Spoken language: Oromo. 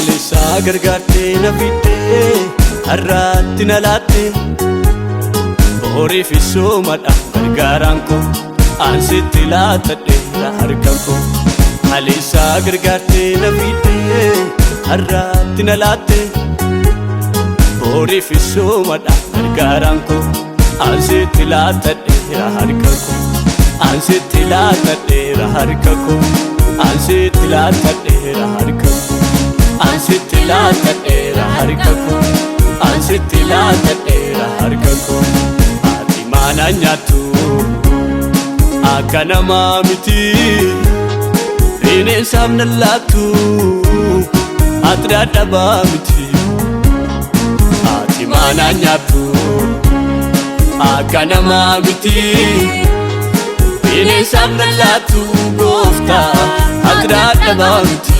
Kaleessa gargaartee na fidee har'aatti na laattee boriif soomadhaaf gargaaraan koo ansitti laatadheera harkaan koo. Kaleessa gargaartee na fidee har'aatti na laattee boriif soomadhaaf gargaaraan koo ansitti laatadheera harkaan koo. Ansitti laatadheera harkaan koo. Ansitti laatadheera harkaan koo. Ansitti laatadheera harkaan koo. Ansitti laatadheera harkaan koo. Ati maana nyaattu akka namaa miti bineensaaf na laattu ati dadhabaa miti. Ati maana nyaattu akka namaa miti bineensaaf na laattu gooftaa ati dadhabaa miti.